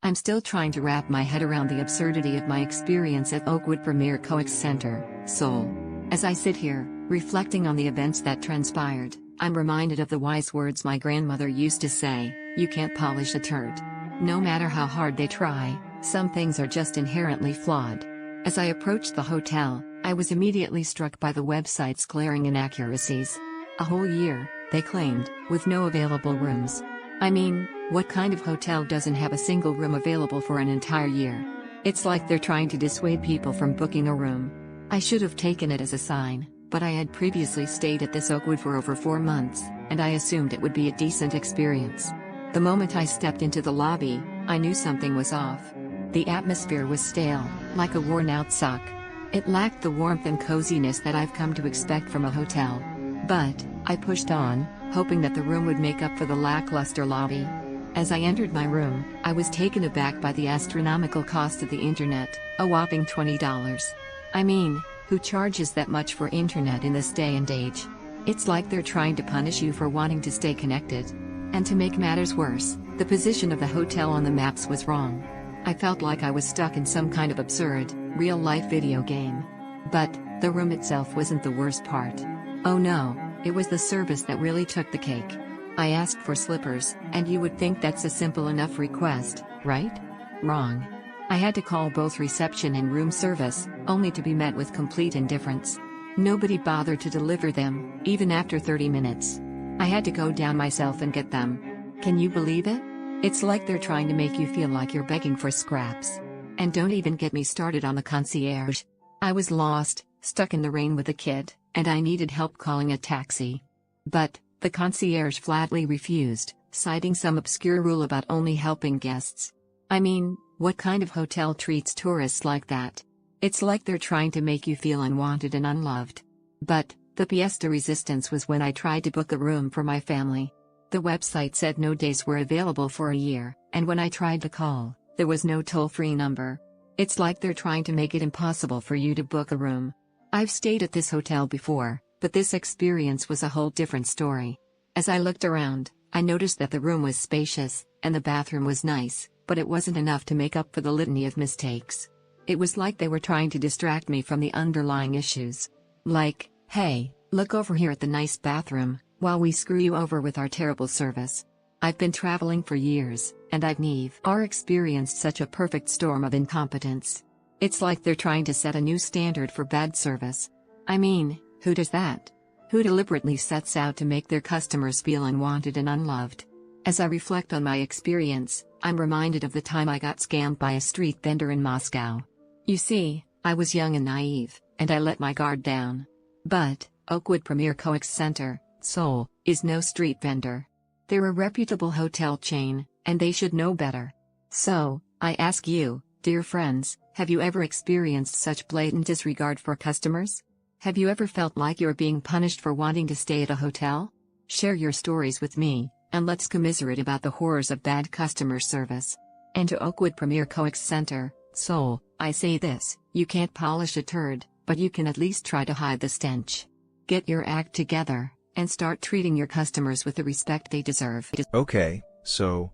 I'm still trying to wrap my head around the absurdity of my experience at Oakwood Premier Coex Center, Seoul. As I sit here, reflecting on the events that transpired, I'm reminded of the wise words my grandmother used to say: "You can't polish a turd. No matter how hard they try, some things are just inherently flawed." As I approached the hotel, I was immediately struck by the website's glaring inaccuracies. A whole year, they claimed, with no available rooms. I mean, what kind of hotel doesn't have a single room available for an entire year? It's like they're trying to dissuade people from booking a room. I should have taken it as a sign, but I had previously stayed at this Oakwood for over 4 months, and I assumed it would be a decent experience. The moment I stepped into the lobby, I knew something was off. The atmosphere was stale, like a worn-out sock. It lacked the warmth and coziness that I've come to expect from a hotel. But I pushed on, hoping that the room would make up for the lackluster lobby. As I entered my room, I was taken aback by the astronomical cost of the internet, a whopping $20. I mean, who charges that much for internet in this day and age? It's like they're trying to punish you for wanting to stay connected. And to make matters worse, the position of the hotel on the maps was wrong. I felt like I was stuck in some kind of absurd, real-life video game. But the room itself wasn't the worst part. Oh no, it was the service that really took the cake. I asked for slippers, and you would think that's a simple enough request, right? Wrong. I had to call both reception and room service, only to be met with complete indifference. Nobody bothered to deliver them, even after 30 minutes. I had to go down myself and get them. Can you believe it? It's like they're trying to make you feel like you're begging for scraps. And don't even get me started on the concierge. I was lost, stuck in the rain with a kid, and I needed help calling a taxi. But the concierge flatly refused, citing some obscure rule about only helping guests. I mean, what kind of hotel treats tourists like that? It's like they're trying to make you feel unwanted and unloved. But the pièce de résistance was when I tried to book a room for my family. The website said no days were available for a year, and when I tried to call, there was no toll-free number. It's like they're trying to make it impossible for you to book a room. I've stayed at this hotel before, but this experience was a whole different story. As I looked around, I noticed that the room was spacious, and the bathroom was nice, but it wasn't enough to make up for the litany of mistakes. It was like they were trying to distract me from the underlying issues. Like, hey, look over here at the nice bathroom, while we screw you over with our terrible service. I've been traveling for years, and I've never experienced such a perfect storm of incompetence. It's like they're trying to set a new standard for bad service. I mean, who does that? Who deliberately sets out to make their customers feel unwanted and unloved? As I reflect on my experience, I'm reminded of the time I got scammed by a street vendor in Moscow. You see, I was young and naive, and I let my guard down. But Oakwood Premier Coex Center, Seoul, is no street vendor. They're a reputable hotel chain, and they should know better. So, I ask you, dear friends, have you ever experienced such blatant disregard for customers? Have you ever felt like you're being punished for wanting to stay at a hotel? Share your stories with me, and let's commiserate about the horrors of bad customer service. And to Oakwood Premier Coex Center, Seoul, I say this: you can't polish a turd, but you can at least try to hide the stench. Get your act together, and start treating your customers with the respect they deserve. Okay, so,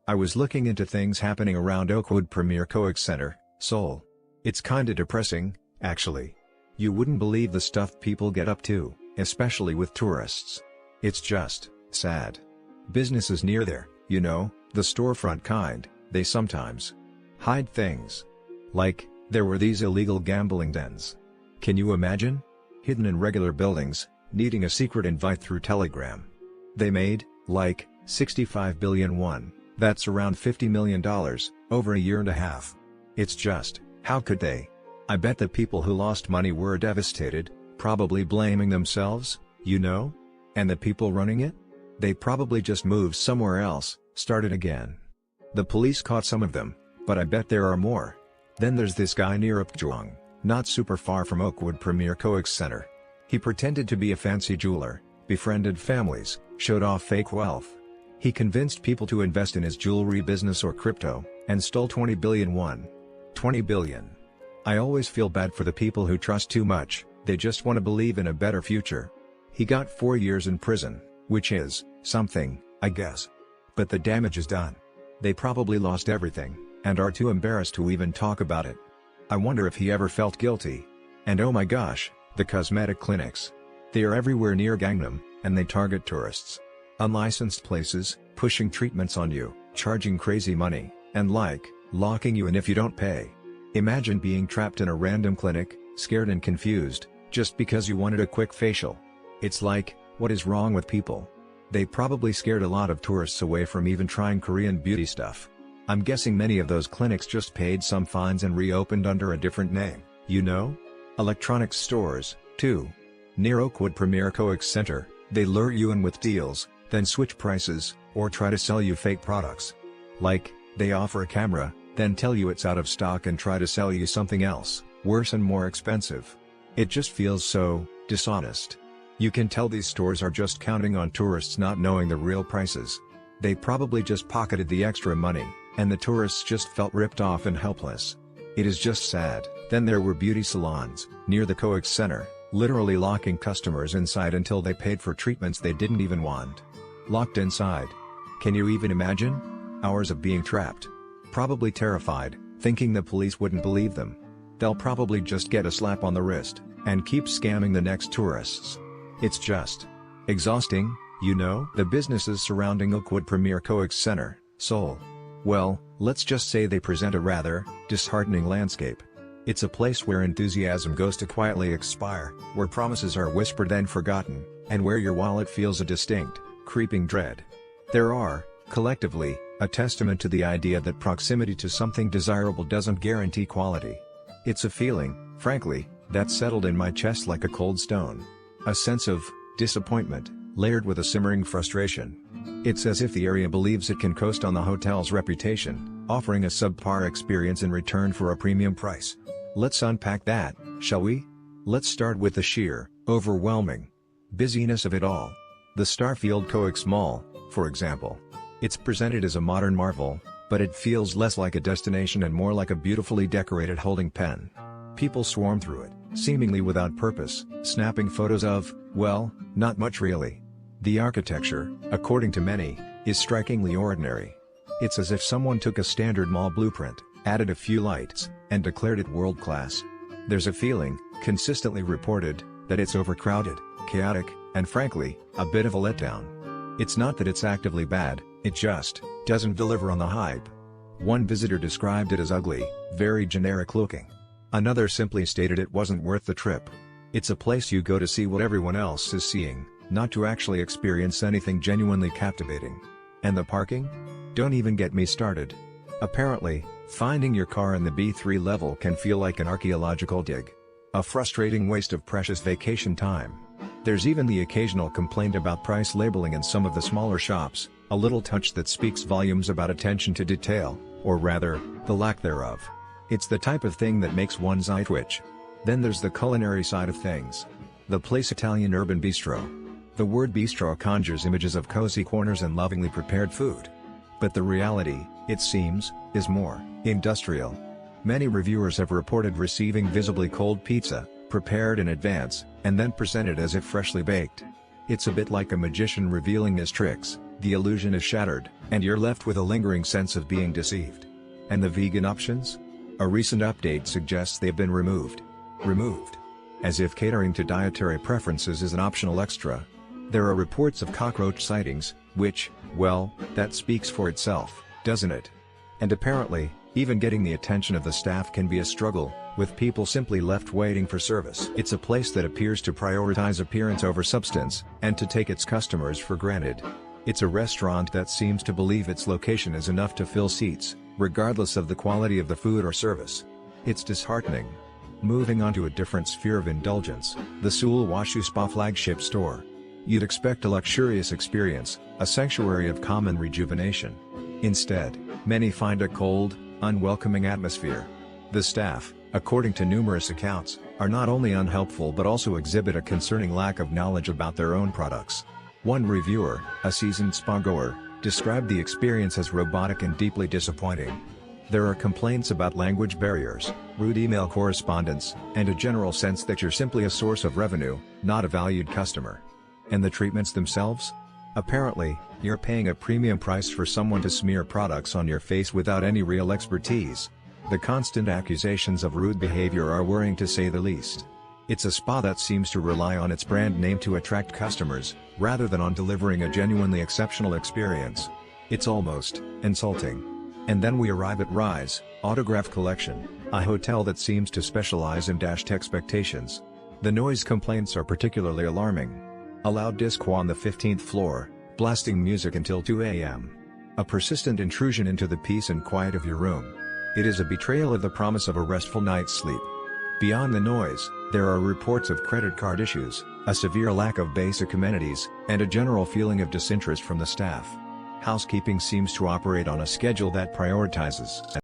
I was looking into things happening around Oakwood Premier Coex Center, Seoul. It's kinda depressing, actually. You wouldn't believe the stuff people get up to, especially with tourists. It's just sad. Businesses near there, the storefront kind, they sometimes hide things. Like, there were these illegal gambling dens. Can you imagine? Hidden in regular buildings, needing a secret invite through Telegram. They made, 65 billion won, that's around $50 million, over a year and a half. It's just, how could they? I bet the people who lost money were devastated, probably blaming themselves, And the people running it? They probably just moved somewhere else, started again. The police caught some of them, but I bet there are more. Then there's this guy near Upjuang, not super far from Oakwood Premier Coex Center. He pretended to be a fancy jeweler, befriended families, showed off fake wealth. He convinced people to invest in his jewelry business or crypto, and stole 20 billion won. 20 billion. I always feel bad for the people who trust too much, they just want to believe in a better future. He got 4 years in prison, which is something, I guess. But the damage is done. They probably lost everything, and are too embarrassed to even talk about it. I wonder if he ever felt guilty. And oh my gosh, the cosmetic clinics. They are everywhere near Gangnam, and they target tourists. Unlicensed places, pushing treatments on you, charging crazy money, and locking you in if you don't pay. Imagine being trapped in a random clinic, scared and confused, just because you wanted a quick facial. It's like, what is wrong with people? They probably scared a lot of tourists away from even trying Korean beauty stuff. I'm guessing many of those clinics just paid some fines and reopened under a different name, you know? Electronics stores, too. Near Oakwood Premier Coex Center, they lure you in with deals, then switch prices, or try to sell you fake products. Like, they offer a camera, then tell you it's out of stock and try to sell you something else, worse and more expensive. It just feels so dishonest. You can tell these stores are just counting on tourists not knowing the real prices. They probably just pocketed the extra money, and the tourists just felt ripped off and helpless. It is just sad. Then there were beauty salons, near the COEX Center, literally locking customers inside until they paid for treatments they didn't even want. Locked inside. Can you even imagine? Hours of being trapped. Probably terrified, thinking the police wouldn't believe them. They'll probably just get a slap on the wrist, and keep scamming the next tourists. It's just exhausting, you know? The businesses surrounding Oakwood Premier Coex Center, Seoul. Well, let's just say they present a rather disheartening landscape. It's a place where enthusiasm goes to quietly expire, where promises are whispered and forgotten, and where your wallet feels a distinct, creeping dread. There are, collectively, a testament to the idea that proximity to something desirable doesn't guarantee quality. It's a feeling, frankly, that's settled in my chest like a cold stone. A sense of disappointment, layered with a simmering frustration. It's as if the area believes it can coast on the hotel's reputation, offering a subpar experience in return for a premium price. Let's unpack that, shall we? Let's start with the sheer, overwhelming busyness of it all. The Starfield COEX Mall, for example. It's presented as a modern marvel, but it feels less like a destination and more like a beautifully decorated holding pen. People swarm through it, seemingly without purpose, snapping photos of, well, not much really. The architecture, according to many, is strikingly ordinary. It's as if someone took a standard mall blueprint, added a few lights, and declared it world-class. There's a feeling, consistently reported, that it's overcrowded, chaotic, and frankly, a bit of a letdown. It's not that it's actively bad, it just doesn't deliver on the hype. One visitor described it as ugly, very generic looking. Another simply stated it wasn't worth the trip. It's a place you go to see what everyone else is seeing, not to actually experience anything genuinely captivating. And the parking? Don't even get me started. Apparently, finding your car in the B3 level can feel like an archaeological dig. A frustrating waste of precious vacation time. There's even the occasional complaint about price labeling in some of the smaller shops, a little touch that speaks volumes about attention to detail, or rather, the lack thereof. It's the type of thing that makes one's eye twitch. Then there's the culinary side of things. The place Italian urban bistro. The word bistro conjures images of cozy corners and lovingly prepared food. But the reality, it seems, is more industrial. Many reviewers have reported receiving visibly cold pizza, prepared in advance, and then presented as if freshly baked. It's a bit like a magician revealing his tricks, the illusion is shattered, and you're left with a lingering sense of being deceived. And the vegan options? A recent update suggests they've been removed. Removed. As if catering to dietary preferences is an optional extra. There are reports of cockroach sightings, which, well, that speaks for itself, doesn't it? And apparently, even getting the attention of the staff can be a struggle, with people simply left waiting for service. It's a place that appears to prioritize appearance over substance, and to take its customers for granted. It's a restaurant that seems to believe its location is enough to fill seats, regardless of the quality of the food or service. It's disheartening. Moving on to a different sphere of indulgence, the Sulwhasoo Spa flagship store. You'd expect a luxurious experience, a sanctuary of calm and rejuvenation. Instead, many find a cold, unwelcoming atmosphere. The staff, according to numerous accounts, are not only unhelpful but also exhibit a concerning lack of knowledge about their own products. One reviewer, a seasoned spa-goer, described the experience as robotic and deeply disappointing. There are complaints about language barriers, rude email correspondence, and a general sense that you're simply a source of revenue, not a valued customer. And the treatments themselves? Apparently, you're paying a premium price for someone to smear products on your face without any real expertise. The constant accusations of rude behavior are worrying to say the least. It's a spa that seems to rely on its brand name to attract customers, rather than on delivering a genuinely exceptional experience. It's almost insulting. And then we arrive at RYDE Autograph Collection, a hotel that seems to specialize in dashed expectations. The noise complaints are particularly alarming. A loud disco on the 15th floor, blasting music until 2 a.m. A persistent intrusion into the peace and quiet of your room. It is a betrayal of the promise of a restful night's sleep. Beyond the noise, there are reports of credit card issues, a severe lack of basic amenities, and a general feeling of disinterest from the staff. Housekeeping seems to operate on a schedule that prioritizes